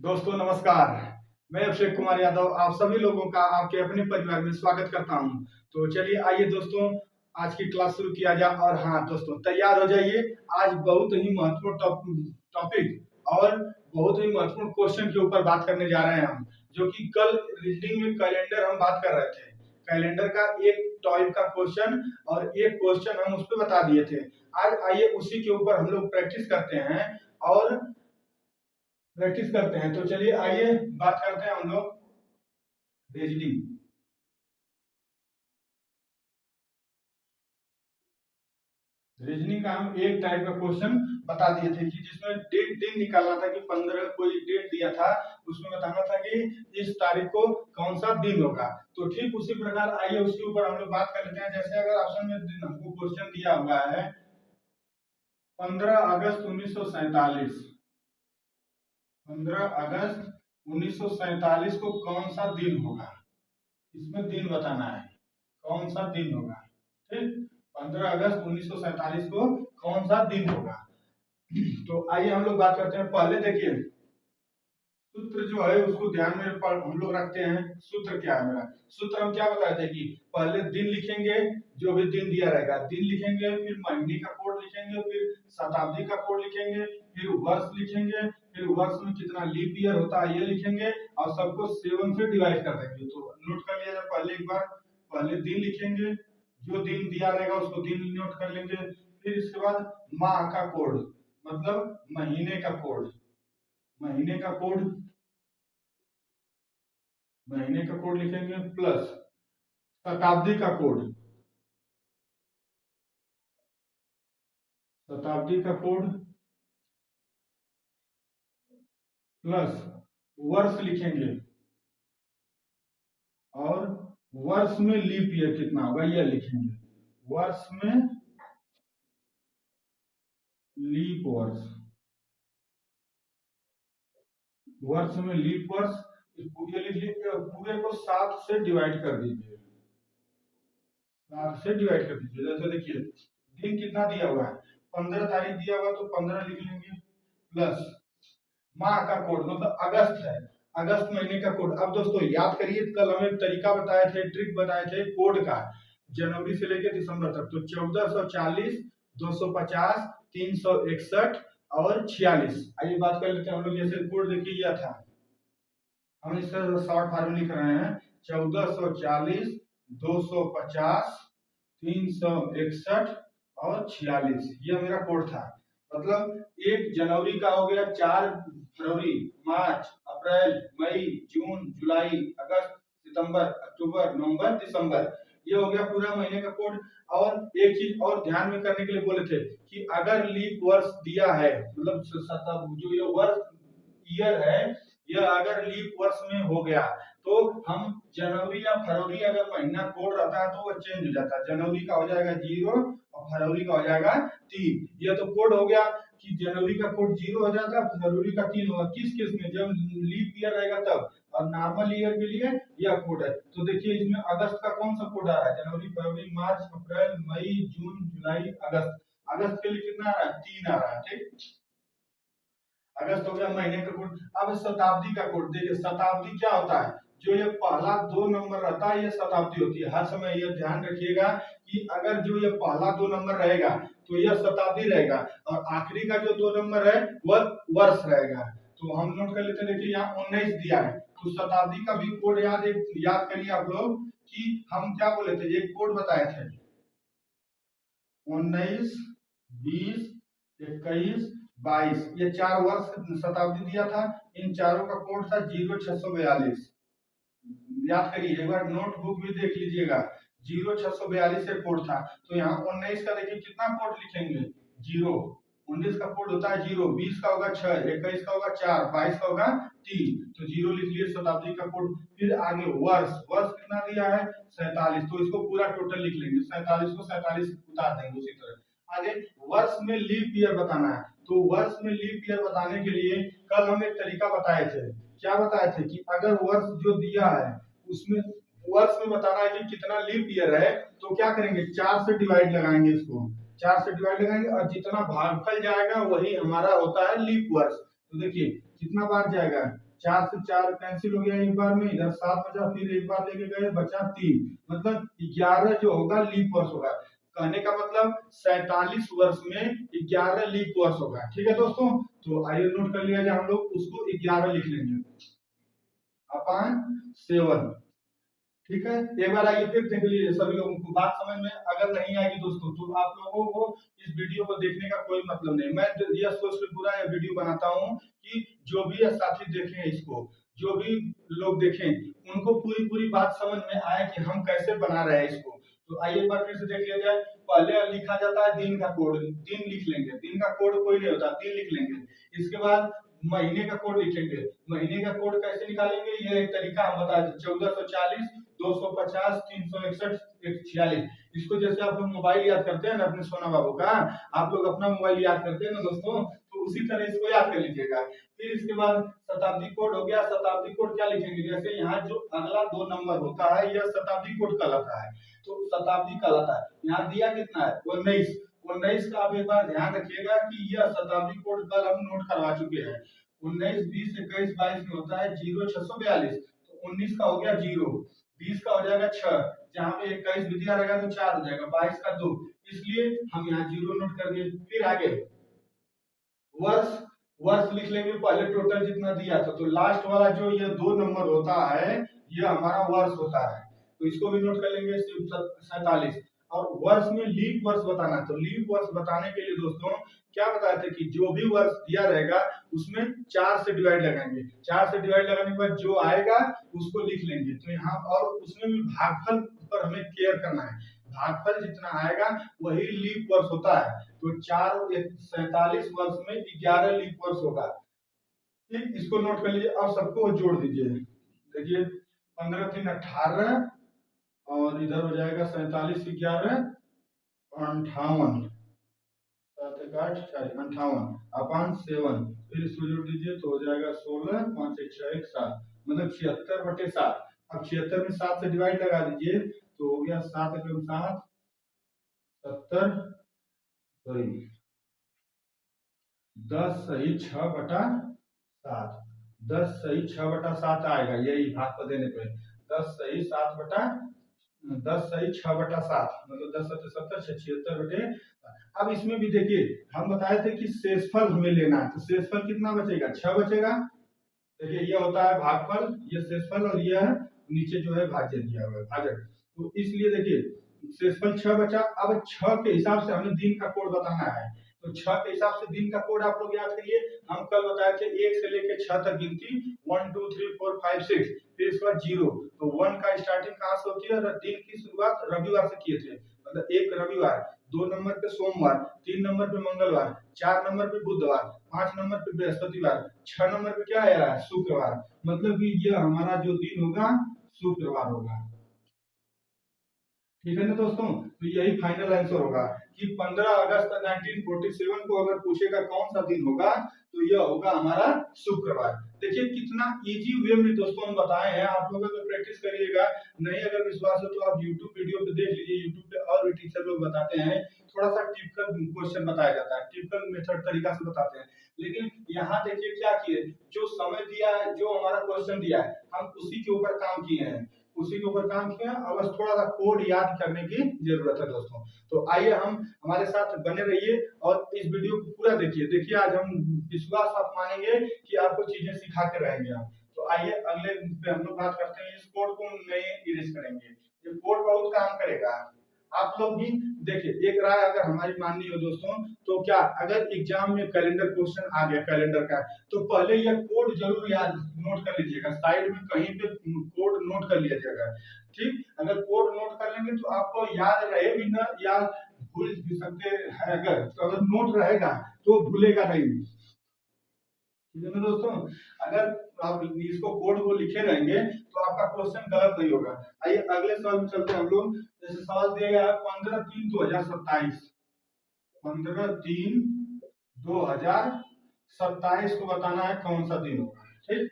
दोस्तों नमस्कार। मैं अभिषेक कुमार यादव आप सभी लोगों का आपके अपने परिवार में स्वागत करता हूं। तो चलिए आइए दोस्तों आज की क्लास शुरू किया जाए। और हाँ दोस्तों तैयार हो जाइए। आज बहुत ही महत्वपूर्ण टॉपिक और बहुत ही महत्वपूर्ण क्वेश्चन के ऊपर बात करने जा रहे हैं हम, जो कि कल रीजनिंग में कैलेंडर हम बात कर रहे थे। कैलेंडर का एक टाइप का क्वेश्चन और एक क्वेश्चन हम उस पर बता दिए थे। आज आइए उसी के ऊपर हम लोग प्रैक्टिस करते हैं तो चलिए आइए बात करते हैं हम लोग रीजनिंग। रीजनिंग का हम एक टाइप का क्वेश्चन बता दिए थे कि जिसमें डेट दिन निकालना था कि 15 कोई डेट दिया था, उसमें बताना था कि इस तारीख को कौन सा दिन होगा। तो ठीक उसी प्रकार आइए उसके ऊपर हम लोग बात कर लेते हैं। जैसे अगर ऑप्शन में दिन हमको क्वेश्चन दिया हुआ है 15 अगस्त 1947, 15 अगस्त 1947 को कौन सा दिन होगा, इसमें दिन बताना है कौन सा दिन होगा। ठीक, 15 अगस्त 1947 को कौन सा दिन होगा। तो आइए हम लोग बात करते हैं। पहले देखिए सूत्र जो है उसको ध्यान में हम लोग रखते हैं। सूत्र क्या है मेरा, सूत्र हम क्या बताए थे कि पहले दिन लिखेंगे, जो भी दिन दिया रहेगा दिन लिखेंगे, फिर महीने का कोड लिखेंगे, फिर शताब्दी का कोड लिखेंगे, फिर वर्ष लिखेंगे, फिर वर्ष में कितना लीप ईयर होता है ये लिखेंगे और सबको 7 से डिवाइड कर देंगे। तो नोट कर लिया जाए। पहले एक बार पहले दिन लिखेंगे, जो दिन दिया रहेगा उसको दिन नोट कर लेंगे। फिर इसके बाद माह का कोड मतलब महीने का कोड, महीने का कोड महीने का कोड लिखेंगे प्लस शताब्दी का कोड, शताब्दी का कोड प्लस वर्ष लिखेंगे और वर्ष में लीप ईयर कितना होगा यह लिखेंगे। वर्ष में लीप वर्ष, वर्ष में लीप वर्ष ये लिख लीजिए। पूरे को 7 से डिवाइड कर दीजिए, 7 से डिवाइड कर दीजिए। जैसे देखिए दिन कितना दिया हुआ है 15 तारीख दिया हुआ तो 15 लिख लेंगे प्लस माह का कोड मतलब अगस्त है, अगस्त महीने का कोड। अब दोस्तों याद करिए कल हमें एक तरीका बताए थे, ट्रिक बताए थे कोड का, जनवरी से लेकर दिसंबर तक। तो 1440, 250, 361 और 46। आइए बात कर लेते हैं हम लोग। जैसे कोड देखिए यह था, हम इसका शॉर्ट फार्मूला लिख रहे हैं 1440, 250, 361 और 46। यह मेरा कोड था। मतलब 1 जनवरी का हो गया, 4 फरवरी, मार्च, अप्रैल, मई, जून, जुलाई, अगस्त, सितंबर, अक्टूबर, नवंबर, दिसंबर। ये हो गया पूरा महीने का कोड। और एक चीज और ध्यान में करने के लिए बोले थे कि अगर लीप वर्ष दिया है मतलब जो ये वर्ष ईयर है यह अगर लीप वर्ष में हो गया तो हम जनवरी या फरवरी अगर महीना कोड रहता है तो वो चेंज हो जाता है। जनवरी का हो जाएगा 0 और फरवरी का हो जाएगा 3। यह तो कोड हो गया कि जनवरी का कोड 0 हो जाता है, फरवरी का 3 होगा। किस केस में, जब लीप ईयर रहेगा तब। और नॉर्मल ईयर के लिए यह कोड है। तो देखिए इसमें अगस्त का कौन सा कोड आ रहा है, जनवरी, फरवरी, मार्च, अप्रैल, मई, जून, जुलाई, अगस्त। अगस्त के लिए कितना आ रहा है 3 आ रहा है। ठीक, अगस्त हो गया महीने का कोड। अब शताब्दी का कोड देखिए, शताब्दी क्या होता है, जो ये पहला 2 नंबर रहता है ये शताब्दी होती है। हर समय ये ध्यान रखिएगा कि अगर जो ये पहला 2 नंबर रहेगा तो यह शताब्दी रहेगा और आखिरी का जो 2 नंबर है वह वर्ष रहेगा। तो हम नोट कर लेते हैं। देखिए यहाँ 19 दिया है तो शताब्दी का भी कोड याद करिए आप लोग कि हम क्या बोले थे, एक कोड बताए थे 19, 20, 21, 22। ये 4 वर्ष शताब्दी दिया था। इन चारों का कोड था 0642। याद करिए, एक बार नोटबुक भी देख लीजिएगा। 0642 से कोड था। तो यहाँ 19 का देखिए कितना कोड लिखेंगे 0, 19 का कोड होता है 0, 20 का होगा 6, 21 का होगा 4, 22 का होगा 3। तो 0 लिख लिए शताब्दी का कोड। फिर आगे वर्ष, वर्ष कितना दिया है 47। तो इसको पूरा टोटल लिख लेंगे, 47 को 47 उतार देंगे। उसी तरह आगे वर्ष में लीप ईयर बताना है। तो वर्ष में लीप ईयर बताने के लिए कल हम एक तरीका बताए थे। क्या बताए थे कि अगर वर्ष जो दिया है उसमें वर्ष में बताना है कि कितना लीप ईयर है तो क्या करेंगे 4 से डिवाइड लगाएंगे, इसको 4 से डिवाइड लगाएंगे और जितना भागफल जाएगा वही हमारा होता है लीप वर्ष। तो देखिए कितना बार जाएगा 4 से 4 कैंसिल हो गया एक बार में, इधर 7 बचा, फिर एक बार लेके गए बचा 3, मतलब 11 जो होगा लीप वर्ष होगा। कहने का मतलब 47 वर्ष में 11 लीप वर्ष होगा। ठीक है दोस्तों, तो आइए नोट कर लिया जाए, हम लोग उसको 11 लिख लेंगे अपॉन 7। ठीक है, एक बार आइए फिर देख लीजिए सभी लोगों को बात समझ में अगर नहीं आएगी दोस्तों तो आप लोगों को इस वीडियो को देखने का कोई मतलब नहीं। मैं यह सोच के पूरा यह वीडियो बनाता हूँ कि जो भी साथी देखें इसको, जो भी लोग देखें उनको पूरी पूरी बात समझ में आए कि हम कैसे बना रहे हैं इसको। तो आइए एक बार फिर से देख लिया जाए। पहले लिखा जाता है दिन का कोड, दिन लिख लेंगे, दिन का कोड कोई नहीं होता, दिन लिख लेंगे। इसके बाद महीने का कोड लिखेंगे। महीने का कोड कैसे निकालेंगे, ये एक तरीका हम बता दें, 1440 250 361 146। इसको जैसे आप लोग मोबाइल याद करते हैं ना अपने सोना बाबू का, आप लोग अपना मोबाइल याद करते हैं ना दोस्तों, तो उसी तरह इसको याद कर लीजिएगा। फिर इसके बाद शताब्दी कोड हो गया। शताब्दी कोड क्या लिखेंगे, जैसे यहाँ जो अगला 2 नंबर होता है यह शताब्दी कोड कहलाता है, तो शताब्दी कहलाता है। यहाँ दिया कितना है 19। 19 का आप एक बार ध्यान रखिएगा कि यह शताब्दी कोड कल हम नोट करवा चुके हैं। 19 20 21 22 में होता है 0642, तो 19 का हो गया 0, 20 का हो जाएगा 6, जहाँ पे 21 भी दिया रहेगा तो 4 हो जाएगा, 22 का 2, इसलिए हम यहाँ 0 नोट कर दिए। फिर आगे वर्ष, वर्ष लिख लेंगे पहले टोटल जितना दिया था, तो लास्ट वाला जो ये 2 नंबर होता है ये हमारा वर्ष होता है, तो इसको भी नोट कर लेंगे 47। और वर्ष में लीप वर्ष बताना, तो लीप वर्ष बताने के लिए दोस्तों क्या बताए थे कि जो भी वर्ष दिया रहेगा उसमें 4 से डिवाइड लगाएंगे, 4 से डिवाइड लगाने के बाद जो आएगा उसको लिख लेंगे। तो यहाँ और उसमें भी भागफल पर हमें केयर करना है, भागफल जितना आएगा वही लीप वर्ष होता है। तो 47 वर्ष में 11 लीप वर्ष होगा। ठीक, इसको नोट कर लीजिए। अब सबको जोड़ दीजिए, देखिए 15 3 18 और इधर हो जाएगा 47 11 58, 58 अपॉन 7, फिर इसको जोड़ दीजिए तो हो जाएगा 16 5 1 6 1 7, मतलब 76/7। अब 76 में 7 से डिवाइड लगा दीजिए तो हो गया 7 × 7 70, सॉरी 10 सही 6/7, 10 सही 6/7 आएगा, यही भाग को देने पे 10 सही 10 सही 6/7, मतलब 10 7 70 76/। अब इसमें भी देखिए हम बताए थे कि शेषफल हमें लेना है, तो शेषफल कितना बचेगा 6 बचेगा। देखिए ये होता है भागफल, ये शेषफल, और ये नीचे जो है भाज्य दिया हुआ है भाजक, तो इसलिए देखिए शेषफल 6 बचा। अब 6 के हिसाब से हमें दिन का कोड बताना है, तो 6 के हिसाब से दिन का कोड आप लोग याद करिए। हम कल बताए थे 1 से लेके 6 तक गिनती 1 2 3 4 5 6, फिर इसके बाद 0, तो 1 का स्टार्टिंग कहाँ से होती है, दिन की शुरुआत रविवार से किए थे, मतलब 1 रविवार, 2 नंबर पे सोमवार, 3 नंबर पे मंगलवार, 4 नंबर पे बुधवार, 5 नंबर पे बृहस्पतिवार, 6 नंबर पे क्या आया शुक्रवार, मतलब कि यह हमारा जो दिन होगा शुक्रवार होगा। ठीक है ना दोस्तों, तो यही फाइनल आंसर होगा कि 15 अगस्त 1947 को अगर पूछेगा कौन सा दिन होगा तो यह होगा हमारा शुक्रवार। देखिए कितना इजी वे में दोस्तों हम बताए हैं, आप लोग अगर प्रैक्टिस करिएगा, नहीं अगर विश्वास हो तो आप YouTube वीडियो पे देख लीजिए, YouTube पे और भी टीचर लोग बताते हैं, थोड़ा सा टिपिकल क्वेश्चन बताया जाता है, टिपिकल मेथड तरीका से बताते हैं। लेकिन यहाँ देखिए क्या किए, जो समय दिया है, जो हमारा क्वेश्चन दिया है, हम उसी के ऊपर काम किए हैं, उसी के ऊपर काम किया, अब बस थोड़ा सा कोड याद करने की जरूरत है दोस्तों। तो आइए हम हमारे साथ बने रहिए और इस वीडियो को पूरा देखिए। देखिए आज हम विश्वास आप मानेंगे कि आपको चीजें सिखा के रहेंगे हम। तो आइए अगले पे हम लोग बात करते हैं, इस कोड को नहीं इरेज करेंगे, ये कोड बहुत काम करेगा। आप लोग भी देखिए, एक राय अगर हमारी माननी हो दोस्तों, तो क्या अगर एग्जाम में कैलेंडर क्वेश्चन आ गया कैलेंडर का, तो पहले यह कोड जरूर याद नोट कर लीजिएगा, साइड में कहीं पे कोड नोट कर लीजिएगा। ठीक, अगर कोड नोट कर लेंगे तो आपको याद रहे भी ना, याद भूल भी सकते हैं, अगर तो अगर नोट रहेगा तो भूलेगा नहीं। ठीक है ना दोस्तों, अगर आप इसको कोड को लिखे रहेंगे तो आपका क्वेश्चन गलत नहीं होगा। आइए अगले सवाल में चलते हैं हम लोग। जैसे सवाल दिया गया है 15/3/2027, 15/3/2027 को बताना है कौन सा दिन होगा। ठीक,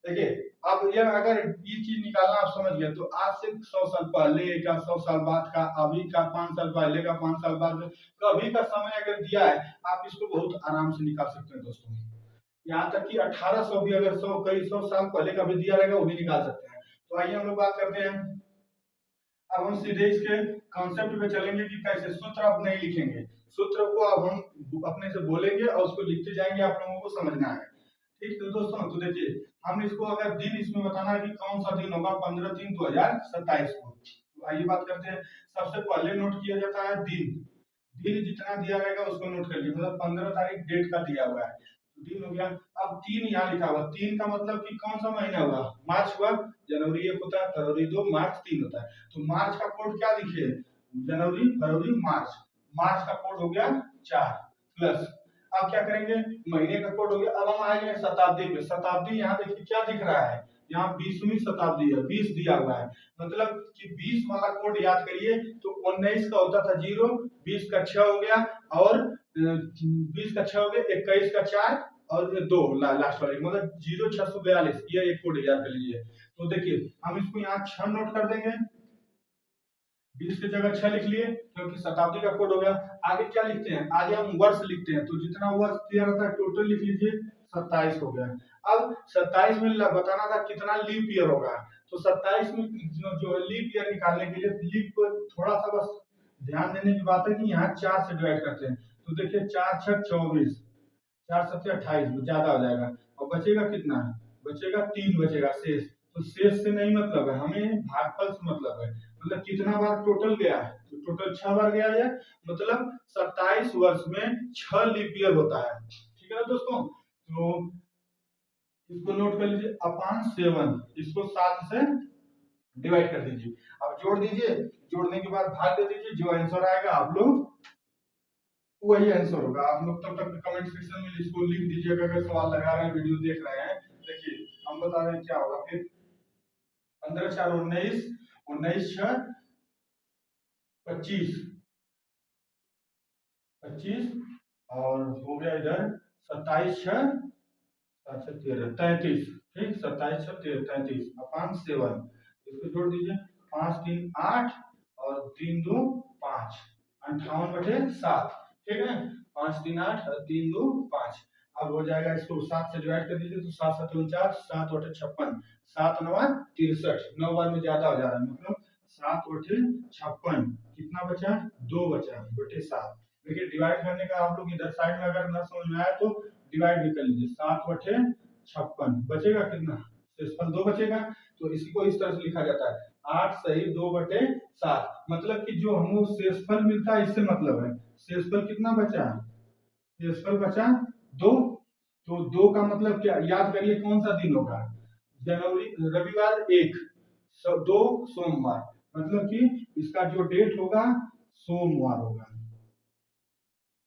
देखिए अब ये अगर ये चीज निकालना आप समझ गए, तो आज से 100 साल पहले का, 100 साल बाद का, अभी का, 5 साल पहले का, 5 साल बाद, कभी का समय अगर दिया है आप इसको बहुत आराम से निकाल सकते हैं दोस्तों। यहाँ तक कि 1800 भी अगर 100 साल पहले का भी दिया रहेगा वो भी निकाल सकते हैं। तो आइए हम लोग बात करते हैं। अब हम सीधे इसके कॉन्सेप्ट पे चलेंगे कि कैसे सूत्र अब नहीं लिखेंगे, सूत्र को अब हम अपने से बोलेंगे और उसको लिखते जाएंगे, आप लोगों को समझना है। ठीक तो दोस्तों, तो देखिए हम इसको अगर दिन इसमें बताना है कि कौन सा दिन होगा 15/3/2027 को, तो आइए बात करते हैं। सबसे पहले नोट किया जाता है दिन, दिन जितना दिया रहेगा उसको नोट कर लीजिए, मतलब 15 तारीख डेट का दिया हुआ है तो दिन हो गया। अब 3 यहाँ लिखा हुआ, 3 का मतलब कि कौन सा महीना हुआ, मार्च हुआ, जनवरी 1 होता है, फरवरी 2, मार्च 3 होता है। तो मार्च का कोड क्या लिखे, जनवरी फरवरी मार्च, मार्च का कोड हो गया 4 प्लस। अब क्या करेंगे, महीने का कोड हो गया। अब हम आएंगे शताब्दी पे, शताब्दी यहाँ देखिए क्या दिख रहा है, यहाँ 20वीं शताब्दी है, 20 दिया हुआ है, मतलब कि 20 वाला कोड याद करिए तो 19 का होता था 0, 20 का 6 हो गया, और 20 का 6 हो गया, 21 का 4 और 2 लास्ट वाले, मतलब 0642, ये एक कोड याद कर लीजिए। तो देखिए हम इसको यहाँ 6 नोट कर देंगे, 20 की जगह 6 लिख लिए क्योंकि शताब्दी का कोड हो गया। आगे क्या लिखते हैं, आगे हम वर्ष लिखते हैं, तो जितना वर्ष दिया रहता है टोटल लिख लीजिए, 27 हो गया। अब 27 में बताना था कितना लीप ईयर होगा, तो 27 में जो लीप ईयर निकालने के लिए लीप को थोड़ा सा बस ध्यान देने की बात है कि यहाँ 4 से डिवाइड करते हैं, तो देखिए 4 6 24, 4 7 28, ज्यादा हो जाएगा, और बचेगा कितना, बचेगा 3 बचेगा शेष। तो शेष से नहीं मतलब है, हमें भागफल से मतलब है, मतलब कितना बार टोटल गया है, तो टोटल 6 बार गया है, मतलब 27 वर्ष में 6 लीप ईयर होता है। ठीक है ना दोस्तों, तो इसको नोट कर लीजिए, अपान 7, इसको 7 से डिवाइड कर दीजिए, अब जोड़ दीजिए, जोड़ने के बाद भाग दे दीजिए, जो आंसर आएगा आप लोग वही आंसर होगा। आप लोग तब तक कमेंट सेक्शन में इसको लिख दीजिएगा, अगर सवाल लगा रहे हैं, वीडियो देख रहे हैं। देखिए हम बता रहे हैं क्या होगा फिर, 15 4 19, 19 6 25, 25 और हो गया इधर 27 6 7 से 13 33, ठीक, 27 6 13 33 अपान 7, इसको जोड़ दीजिए, 5 3 8 और 3 2 5, 58/7, ठीक है, 5 3 8 और 3 2 5। अब हो जाएगा, इसको 7 से डिवाइड कर दीजिए, तो 7 7 49, 7 8 56, 7 9 63, 9 बार में ज्यादा हो जा रहा है, मतलब 7 8 56, कितना बचा, 2 बचा बटे 7। देखिए डिवाइड करने का आप लोग इधर साइड में अगर ना समझ में आया तो डिवाइड भी कर लीजिए, 7 बटे 56 बचेगा कितना, शेषफल 2 बचेगा। तो इसको इस तरह से लिखा जाता है, 8 सही 2/7, मतलब कि जो हमको शेषफल मिलता है इससे मतलब है, शेषफल कितना बचा, शेषफल बचा 2, तो 2 का मतलब क्या, याद करिए कौन सा दिन होगा, जनवरी रविवार 1 2 सोमवार, मतलब कि इसका जो डेट होगा सोमवार होगा।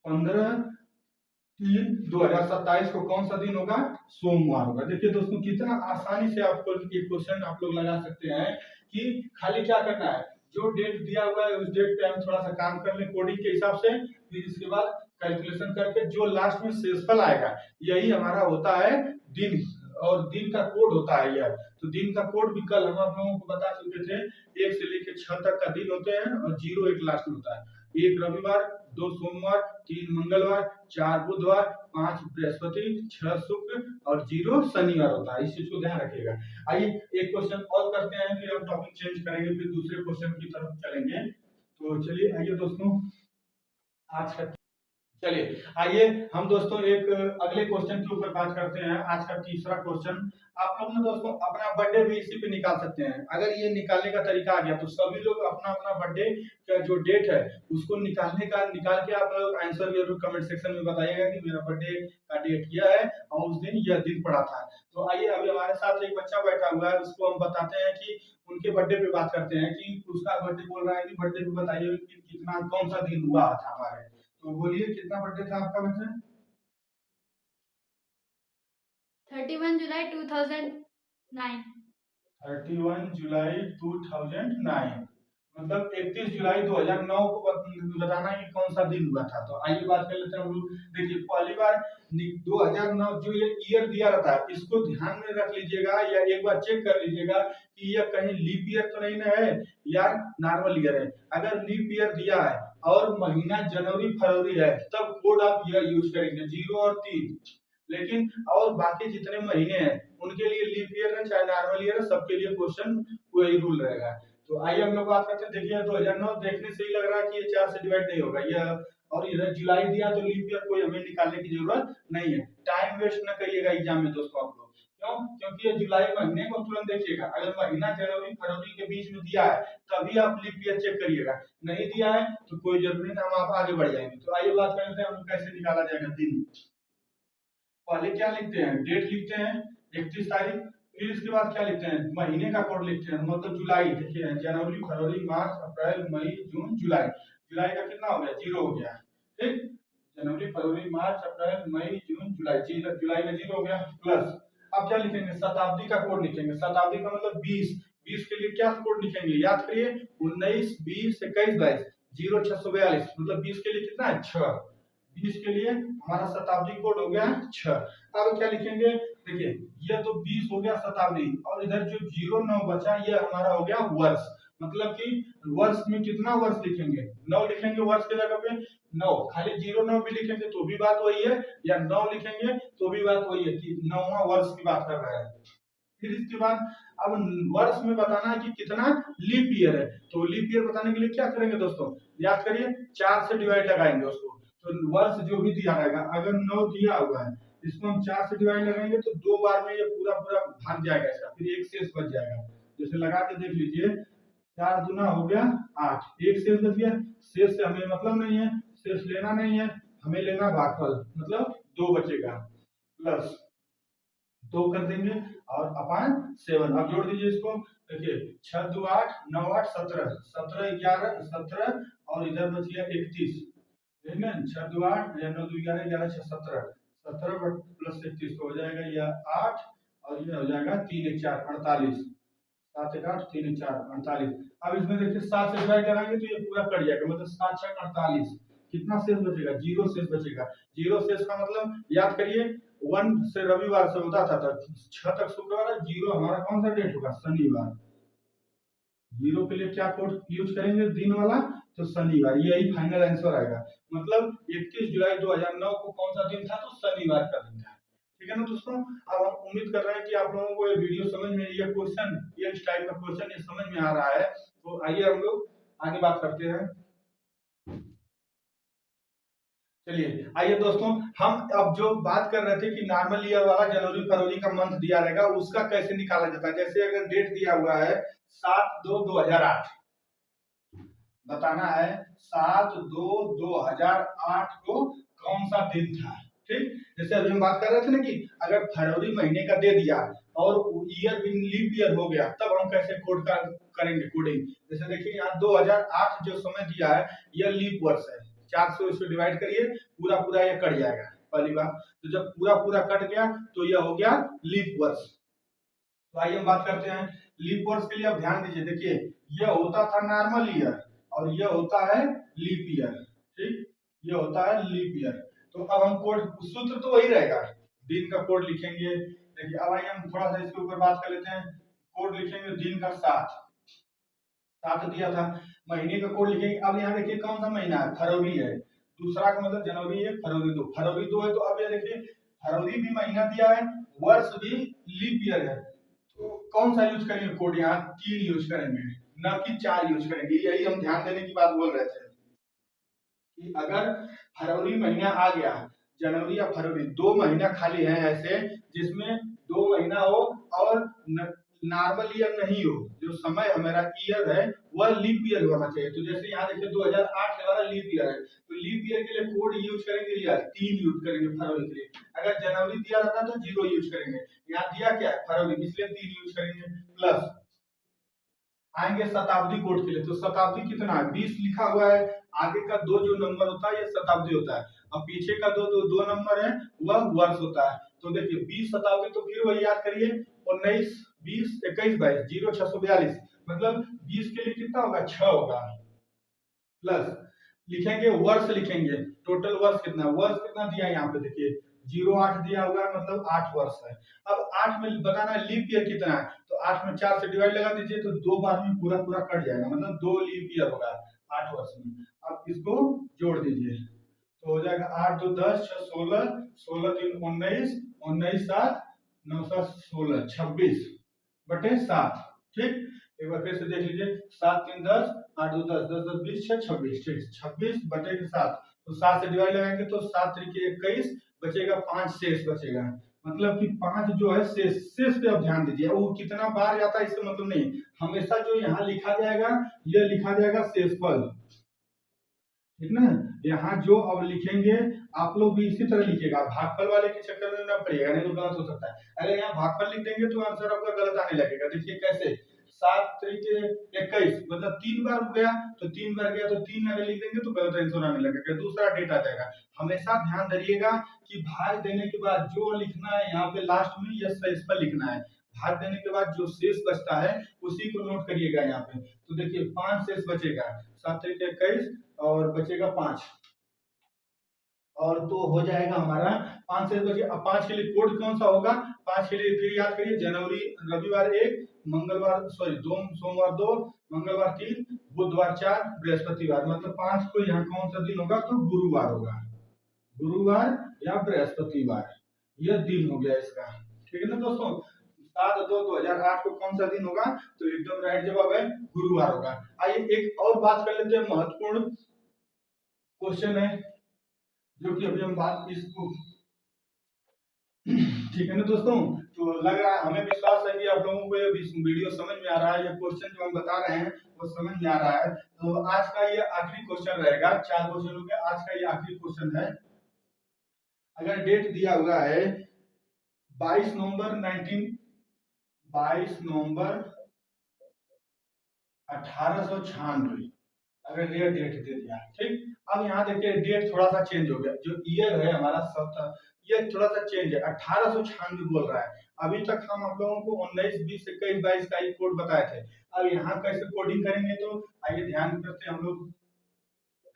15/3/2027 को कौन सा दिन होगा, सोमवार होगा। देखिए दोस्तों कितना आसानी से आपको ये क्वेश्चन आप लोग लगा सकते हैं, कि खाली क्या करना है, जो डेट दिया हुआ है उस डेट पे हम थोड़ा सा काम कर लें कोडिंग के हिसाब से, फिर इसके बाद कैलकुलेशन करके जो लास्ट में शेषफल आएगा यही हमारा होता है दिन, और दिन का कोड होता है यह। तो दिन का कोड भी कल हम आप लोगों को बता चुके थे, 1 से लेकर 6 तक का दिन होते हैं और 0 1 लास्ट में होता है, 1 रविवार, 2 सोमवार, 3 मंगलवार, 4 बुधवार, 5 बृहस्पति, 6 शुक्र और 0 शनिवार होता है, इस चीज को ध्यान रखिएगा। आइए एक क्वेश्चन और करते हैं, फिर हम टॉपिक चेंज करेंगे, फिर दूसरे क्वेश्चन की तरफ चलेंगे। तो चलिए आइए दोस्तों, आज का चलिए आइए हम दोस्तों एक अगले क्वेश्चन के ऊपर बात करते हैं। आज का तीसरा क्वेश्चन, आप लोग ना दोस्तों अपना बर्थडे भी इसी पे निकाल सकते हैं, अगर ये निकालने का तरीका आ गया तो सभी लोग अपना अपना बर्थडे का जो डेट है उसको निकाल के आप लोग आंसर जरूर कमेंट सेक्शन में बताइएगा कि मेरा बर्थडे का डेट यह है और उस दिन यह दिन पड़ा था। तो आइए अभी हमारे साथ एक बच्चा बैठा हुआ है, उसको हम बताते हैं कि उनके बर्थडे पे बात करते हैं, कि उसका बर्थडे बोल रहा है कि बर्थडे पे बताइए कि कितना कौन सा दिन हुआ था हमारे। तो बोलिए कितना बर्थडे था आपका बच्चा, 31 जुलाई 2009। 31 जुलाई 2009, मतलब 31 जुलाई 2009 को बताना है कि कौन सा दिन हुआ था। तो आइए बात कर लेते हैं हम लोग। देखिए पहली बार 2009 जो ये ईयर दिया रहता है इसको ध्यान में रख लीजिएगा, या एक बार चेक कर लीजिएगा कि यह कहीं लीप ईयर तो नहीं ना है या नॉर्मल ईयर है। अगर लीप ईयर दिया है और महीना जनवरी फरवरी है तब कोड आप यह यूज करेंगे 0 और 3, लेकिन और बाकी जितने महीने हैं उनके लिए लीप ईयर है चाहे नॉर्मल ईयर है, सबके लिए क्वेश्चन वही रूल रहेगा। तो आइए हम लोग बात करते हैं। देखिए 2009 देखने से ही लग रहा है कि ये 4 से डिवाइड नहीं होगा, यह और इधर जुलाई दिया तो लीप ईयर कोई हमें निकालने की जरूरत नहीं है। टाइम वेस्ट न करिएगा एग्जाम में दोस्तों आप लोग, क्यों? क्योंकि ये जुलाई महीने को तुरंत देखिएगा, अगर महीना जनवरी फरवरी के बीच में दिया है तभी आप लीप ईयर चेक करिएगा, नहीं दिया है तो कोई जरूरी नहीं, हम आप आगे बढ़ जाएंगे। तो आइए बात करते हैं हम कैसे निकाला जाएगा दिन। पहले क्या लिखते हैं, डेट लिखते हैं 31 तारीख, फिर इसके बाद क्या लिखते हैं, महीने का कोड लिखते हैं, मतलब जुलाई। देखिए जनवरी फरवरी मार्च अप्रैल मई जून जुलाई, जुलाई का कितना हो गया, 0 हो गया, ठीक। जनवरी फरवरी मार्च अप्रैल मई जून जुलाई, जुलाई में 0 हो गया। प्लस अब क्या लिखेंगे, शताब्दी का कोड लिखेंगे। शताब्दी का मतलब 20, 20 के लिए क्या कोड लिखेंगे, याद करिए 19 20 21 22, 0642, मतलब 20 के लिए कितना है 6, 20 के लिए हमारा शताब्दी कोड हो गया 6। अब क्या लिखेंगे, देखिए ये तो 20 हो गया शताब्दी, और इधर जो 09 बचा ये हमारा हो गया वर्ष, मतलब कि वर्ष में कितना वर्ष लिखेंगे, 9 लिखेंगे वर्ष के जगह पे 9, खाली 09 भी लिखेंगे तो भी बात वही है, या 9 लिखेंगे तो भी बात वही है कि 9वां वर्ष की बात कर रहा है। फिर इसके बाद अब वर्ष में बताना है कि कितना लीप ईयर है, तो लीप ईयर बताने के लिए क्या करेंगे दोस्तों, याद करिए 4 से डिवाइड लगाएंगे उसको, तो वर्ष जो भी दिया रहेगा, अगर 9 दिया हुआ है इसको हम 4 से डिवाइड लगाएंगे तो 2 बार में ये पूरा पूरा भाग जाएगा इसका, फिर एक शेष बच जाएगा। जैसे लगा के देख लीजिए, 4 दूना हो गया 8, एक शेष बच गया, शेष से हमें मतलब नहीं है, शेष लेना नहीं है, हमें लेना भागफल, मतलब 2 बचेगा, प्लस 2 कर देंगे और अपान 7, अब जोड़ दीजिए इसको। देखिए 6 2 8 9 8 17, 17 11 17 और इधर बच गया 31, ठीक है। 6 2 8 या 9 2 11 11 6 17, 17 प्लस 31 तो हो जाएगा यह 8, और ये हो जाएगा 3 1 4 48, 7 1 8 3 1 4 48। अब इसमें देखिए 7 से डिवाइड कराएंगे तो ये पूरा कट जाएगा, मतलब 7 6 48, कितना शेष बचेगा, 0 शेष बचेगा। 0 शेष का मतलब याद करिए 1 से रविवार से होता था, 6 तक शुक्रवार है, 0 हमारा कौन सा डेट होगा, शनिवार। 0 के लिए क्या कोड यूज करेंगे, दिन वाला, तो शनिवार, यही फाइनल आंसर आएगा। मतलब 31 जुलाई 2009 को कौन सा दिन था, तो शनिवार का दिन था, ठीक है ना दोस्तों। अब हम उम्मीद कर रहे हैं कि आप लोगों को ये वीडियो समझ में, ये क्वेश्चन, ये इस टाइप का क्वेश्चन ये समझ में आ रहा है। तो आइए हम लोग आगे बात करते हैं। चलिए आइए दोस्तों, हम अब जो बात कर रहे थे कि नॉर्मल ईयर वाला जनवरी फरवरी का मंथ दिया रहेगा उसका कैसे निकाला जाता है। जैसे अगर डेट दिया हुआ है 7/2/2008, बताना है 7/2/2008 को कौन सा दिन था, ठीक। जैसे अभी हम बात कर रहे थे ना कि अगर फरवरी महीने का दे दिया और ईयर भी लीप ईयर हो गया तब हम कैसे कोड का करेंगे कोडिंग। जैसे देखिए यहाँ 2008 जो समय दिया है यह लीप वर्ष है, 4 से इसको डिवाइड करिए, पूरा पूरा ये कट जाएगा, पहली बात। तो जब पूरा पूरा कट गया तो यह हो गया लीप वर्ष। तो आइए हम बात करते हैं लीप वर्ष के लिए। अब ध्यान दीजिए, देखिए यह होता था नॉर्मल ईयर और यह होता है लीप ईयर, ठीक, यह होता है लीप ईयर। तो अब हम कोड, सूत्र तो वही रहेगा, दिन का कोड लिखेंगे। देखिए अब आइए हम थोड़ा सा इसके ऊपर बात कर लेते हैं। कोड लिखेंगे दिन का 7, 7 दिया था। महीने का कोड लिखेंगे, अब यहाँ देखिए कौन सा महीना है, फरवरी है, दूसरा का मतलब जनवरी 1 फरवरी 2, फरवरी 2 है तो अब ये देखिए फरवरी भी महीना दिया है, वर्ष भी लीप ईयर है, तो कौन सा यूज करेंगे कोड, यहाँ 3 यूज करेंगे, न कि 4 यूज करेंगे। यही हम ध्यान देने की बात बोल रहे थे कि अगर फरवरी महीना आ गया, जनवरी या फरवरी 2 महीना खाली है ऐसे जिसमें 2 महीना हो और नॉर्मल ईयर नहीं हो, जो समय हमारा ईयर है वह लीप ईयर होना चाहिए। तो जैसे यहाँ देखिए 2008 हमारा लीप ईयर है, तो लीप ईयर के लिए कोड यूज करेंगे यार 3 यूज करेंगे फरवरी के लिए। अगर जनवरी दिया रहता तो 0 यूज करेंगे, यहाँ दिया क्या है फरवरी, इसलिए 3 यूज करेंगे। प्लस आएंगे शताब्दी कोड के लिए, तो शताब्दी कितना है 20 लिखा हुआ है, आगे का 2 जो नंबर होता है ये शताब्दी होता है, और पीछे का दो नंबर है वह वर्ष होता है। तो देखिए 20 शताब्दी, तो फिर वही याद करिए 19 20 21 22 0642, मतलब 20 के लिए कितना होगा 6 होगा। प्लस लिखेंगे वर्ष, लिखेंगे टोटल वर्ष कितना, वर्ष कितना दिया यहाँ पे देखिए 08 दिया हुआ है, मतलब 8 वर्ष है। अब 8 में बताना है लीप ईयर कितना है, तो 8 में 4 से डिवाइड लगा दीजिए तो 2 बार में पूरा पूरा कट जाएगा, मतलब 2 लीप ईयर होगा 8 वर्ष में। अब इसको जोड़ दीजिए, तो हो जाएगा 8 2 10 6 16, 16 3 19, 19 7 9 7 16, 26 बटे 7। ठीक, एक बार फिर से देख लीजिए, 7 3 10, 8 2 10, 10 10 20 6 26। ठीक, 26 बटे 7, तो 7 से डिवाइड लगाएंगे तो 7 तरीके 21, बचेगा 5 शेष बचेगा। मतलब कि 5 जो है शेष, शेष पे आप ध्यान दीजिए, वो कितना बार जाता है इसका मतलब नहीं, हमेशा जो यहाँ लिखा जाएगा यह लिखा जाएगा शेषफल। ठीक ना, यहाँ जो अब लिखेंगे आप लोग भी इसी तरह लिखिएगा, भागफल वाले के चक्कर में ना पड़िएगा, नहीं तो गलत हो सकता है। अगर यहाँ भागफल लिख देंगे तो आंसर आपका गलत आने लगेगा। देखिए कैसे, 7 तरीके 21, मतलब 3 बार गया तो 3 बार गया तो 3 अगर लिख देंगे तो गलत आंसर आने लगेगा, दूसरा डेट आ जाएगा। हमेशा ध्यान धरिएगा कि भाग देने के बाद जो लिखना है यहाँ पे लास्ट में यह शेष पर लिखना है, भाग देने के बाद जो शेष बचता है उसी को नोट करिएगा यहाँ पे। तो देखिए 5 शेष बचेगा, 7 तरीके 21 और बचेगा 5, और तो हो जाएगा हमारा 5 से बचे। अब 5 के लिए कोड कौन सा होगा, 5 के लिए फिर याद करिए, जनवरी रविवार 1, मंगलवार सॉरी 2, सोमवार 2, मंगलवार 3, बुधवार 4, बृहस्पतिवार। मतलब 5 को यहाँ कौन सा दिन होगा, तो गुरुवार होगा, गुरुवार या बृहस्पतिवार, यह दिन हो गया इसका। ठीक है ना दोस्तों, 7/2/2008 को कौन सा दिन होगा, तो एकदम राइट जवाब है गुरुवार होगा। आइए एक और बात कर लेते हैं, महत्वपूर्ण क्वेश्चन है जो कि अभी हम बात इसको ठीक है ना दोस्तों, तो लग रहा है, हमें विश्वास है कि आप लोगों को ये वीडियो समझ में आ रहा है, ये क्वेश्चन जो हम बता रहे हैं वो समझ में आ रहा है। तो आज का ये आखिरी क्वेश्चन रहेगा, 4 क्वेश्चन हो गए, आज का ये आखिरी क्वेश्चन है। अगर डेट दिया हुआ है 22 नवंबर 1896, अगर ये डेट दे दिया, ठीक। अब यहाँ देखिए डेट थोड़ा सा चेंज हो गया, जो ईयर है हमारा ये थोड़ा सा चेंज है, 1896 बोल रहा है। अभी तक हम आप लोगों को 19 20 21 22 का ही कोड बताए थे। अब यहाँ कैसे कोडिंग करेंगे, तो आइए ध्यान करते हैं हम लोग।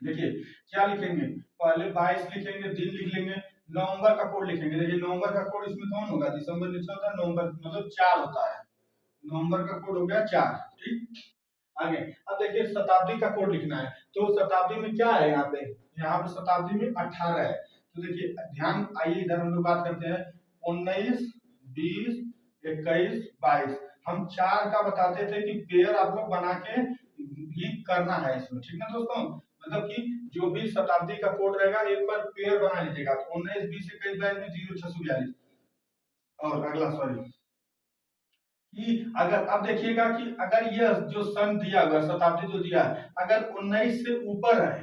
देखिए क्या लिखेंगे, पहले 22 लिखेंगे, दिन लिख लेंगे, नवंबर का कोड लिखेंगे। देखिए नवंबर का कोड इसमें कौन होगा, दिसंबर लिखा होता है, नवंबर मतलब 4 होता है, नवंबर का कोड हो गया 4। ठीक, आगे अब देखिए शताब्दी का कोड लिखना है, तो शताब्दी में क्या है, यहाँ पे शताब्दी में 18 है। तो देखिए ध्यान, आइए इधर हम लोग बात करते हैं, 19 20 21 22, हम 4 का बताते थे कि पेयर आप लोग बना के ही करना है इसमें। ठीक ना दोस्तों, मतलब कि जो भी शताब्दी का कोड रहेगा एक बार पेयर बना लीजिएगा, 19 20 21 22 में 0642, और अगला सॉरी कि अगर अब देखिएगा कि अगर यह जो सन दिया हुआ शताब्दी जो दिया है, अगर 19 से ऊपर है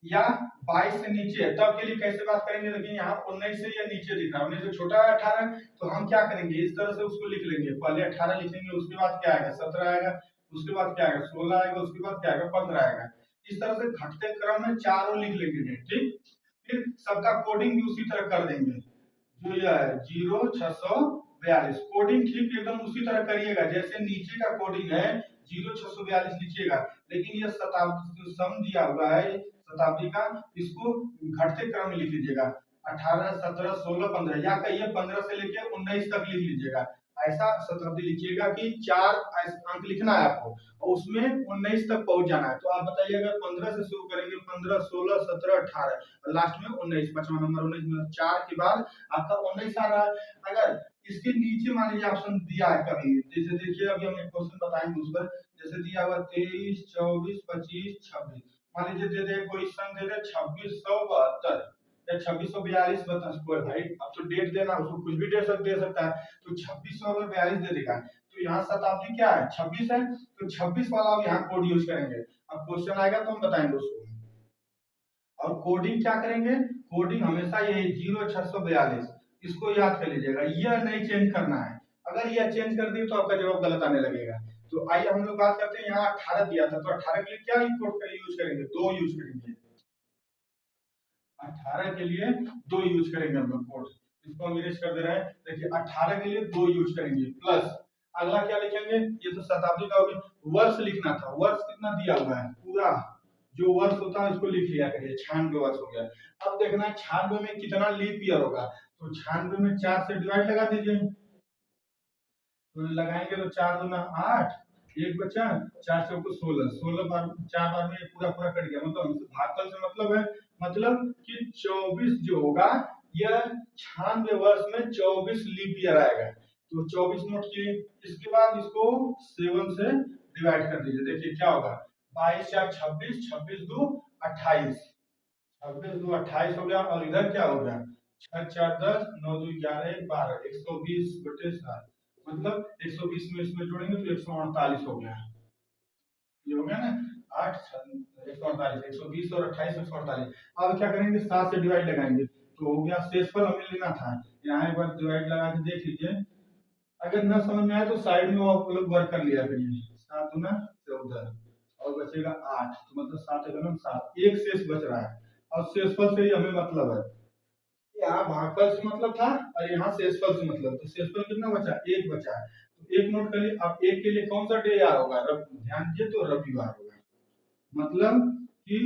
या 22 से नीचे है, तब के लिए कैसे बात करेंगे। देखिए यहाँ 19 से या नीचे दिख रहा है, 19 से छोटा है 18, तो हम क्या करेंगे, इस तरह से उसको लिख लेंगे, पहले 18 लिखेंगे, उसके बाद क्या आएगा 17 आएगा, उसके बाद क्या आएगा 16 आएगा, उसके बाद क्या आएगा 15 आएगा। इस तरह से घटते क्रम में चारों लिख लेंगे। ठीक, फिर सबका कोडिंग भी उसी तरह कर देंगे, जो यह है 0642 कोडिंग ठीक एकदम उसी तरह करिएगा जैसे नीचे का कोडिंग है, 0642 लिखिएगा। लेकिन यह शताब्दी सम दिया हुआ है शताब्दी का, इसको घटते क्रम में लिख लीजिएगा, 18 17 16 15, या कहिए 15 से लेकर 19 तक लिख लीजिएगा। ऐसा शताब्दी लिखिएगा कि 4 अंक लिखना है आपको और उसमें 19 तक पहुंच जाना है। तो आप बताइए, अगर 15 से शुरू करेंगे, 15 16 17 18 और लास्ट में 19, 5वां नंबर 19, मतलब 4 के बाद आपका 19 आ रहा है। अगर इसके नीचे मान लीजिए ऑप्शन दिया है कभी, जैसे देखिए अभी हम एक क्वेश्चन बताएंगे उस पर, जैसे दिया हुआ 23 24 25 26, मान लीजिए दे दे कोई सन दे दे 2672 या 2642 बता कोई भाई, अब तो डेट देना उसको कुछ भी दे सकता है, तो 2642 दे देगा। तो यहाँ शताब्दी क्या है 26 है, तो 26 वाला यहाँ कोड यूज करेंगे। अब क्वेश्चन आएगा तो हम बताएंगे उसको। और कोडिंग क्या करेंगे, कोडिंग हमेशा यही 0642, इसको याद कर लीजिएगा, यह नहीं चेंज करना है। अगर यह चेंज कर दिए तो आपका जवाब गलत आने लगेगा। तो आइए हम लोग बात करते हैं, यहाँ 18 दिया था, तो 18 के लिए क्या कोड यूज करेंगे, 2 यूज करेंगे, 18 के लिए 2 यूज करेंगे हम लोग कोड, इसको हम इरेज कर दे रहे हैं। देखिए 18 के लिए 2 यूज करेंगे, प्लस अगला क्या लिखेंगे, ये तो शताब्दी का हो गया, वर्ष लिखना था, वर्ष कितना दिया हुआ है, पूरा जो वर्ष होता है उसको लिख लिया करिए, 96 वर्ष हो गया। अब देखना है 96 में कितना लीप ईयर होगा, तो 96 में 4 से डिवाइड लगा दीजिए, तो लगाएंगे तो 4 दूना 8, एक बचा 4 चौको 16, 16 बार 4 बार में पूरा पूरा कट गया, मतलब हमसे भागफल से मतलब है, मतलब कि 24 जो होगा यह 96 वर्ष में 24 लीप ईयर आएगा। तो 24 नोट किए, इसके बाद इसको 7 से डिवाइड कर दीजिए। देखिए क्या होगा, 22 4 26, 26 2 28, 26 2 28 हो गया। और इधर क्या हो गया, 6 4 10, 9 2 11 12, 120 बटे 7, मतलब 120 में इसमें जोड़ेंगे तो 148 हो गया। ये हो गया ना, 8 148, 120 और 28 148। अब क्या करेंगे, 7 से डिवाइड लगाएंगे तो हो गया। शेषफल हमें लेना था, यहाँ एक बार डिवाइड लगा के देख लीजिए। अगर न समझ में आए तो साइड में आप लोग वर्क कर लिया करिए। 7 दूना 14 और बचेगा 8, तो मतलब 7 एकम 7, एक शेष बच रहा है। और शेषफल से ही हमें मतलब है, यहाँ भागफल से मतलब था और यहाँ शेषफल से मतलब। तो शेषफल कितना बचा, एक बचा है। तो एक नोट करिए। अब एक के लिए कौन सा डे याद होगा, ध्यान दीजिए, तो रविवार होगा। मतलब कि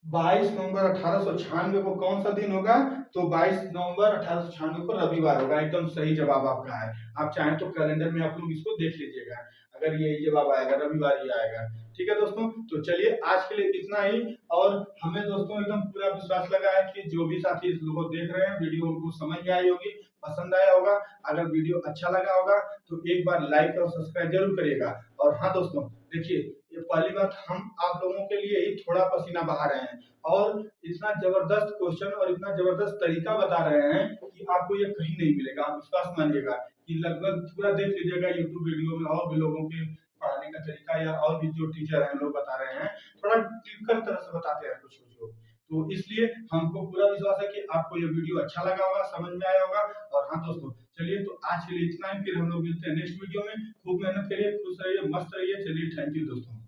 22 नवंबर 1896 को कौन सा दिन होगा, तो 22 नवंबर 1896 को रविवार होगा। एकदम सही जवाब आपका है। आप चाहें तो कैलेंडर में आप लोग इसको देख लीजिएगा, अगर यही जवाब आएगा, रविवार ही आएगा। ठीक है दोस्तों, तो चलिए आज के लिए इतना ही। और हमें दोस्तों एकदम पूरा विश्वास लगा है कि जो भी साथी इस लोगों को देख रहे हैं, वीडियो उनको समझ में आई होगी, पसंद आया होगा। अगर वीडियो अच्छा लगा होगा तो एक बार लाइक और सब्सक्राइब जरूर करिएगा। और हाँ दोस्तों, देखिए ये पहली बात, हम आप लोगों के लिए ही थोड़ा पसीना बहा रहे हैं और इतना जबरदस्त क्वेश्चन और इतना जबरदस्त तरीका बता रहे हैं कि आपको ये कहीं नहीं मिलेगा। आप विश्वास मानिएगा कि लगभग पूरा देख लीजिएगा यूट्यूब वीडियो में, और भी लोगों के पढ़ाने का तरीका या और भी जो टीचर हैं लोग बता रहे हैं, थोड़ा टिपिकल तरह से बताते हैं कुछ कुछ लोग। तो इसलिए हमको पूरा विश्वास है कि आपको ये वीडियो अच्छा लगा होगा, समझ में आया होगा। और हाँ दोस्तों, चलिए तो आज के लिए इतना ही, फिर हम लोग मिलते हैं नेक्स्ट वीडियो में। खूब मेहनत करिए, खुश रहिए, मस्त रहिए। चलिए, थैंक यू दोस्तों।